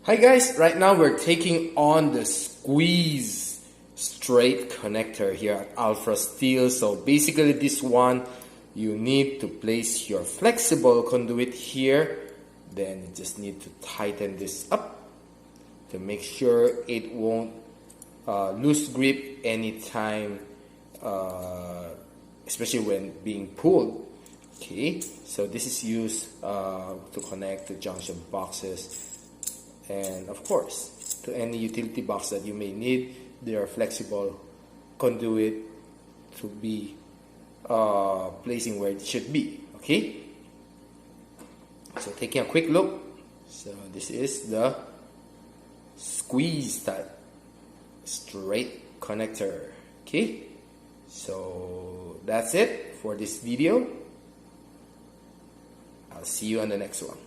Hi guys, right now we're taking on the squeeze straight connector here at Alpha Steel. So basically this one, you need to place your flexible conduit here. Then you just need to tighten this up to make sure it won't lose grip anytime, especially when being pulled. Okay, so this is used to connect the junction boxes. And of course, to any utility box that you may need, there are flexible conduit to be placing where it should be. Okay, so taking a quick look, so this is the squeeze type straight connector. Okay, so that's it for this video. I'll see you on the next one.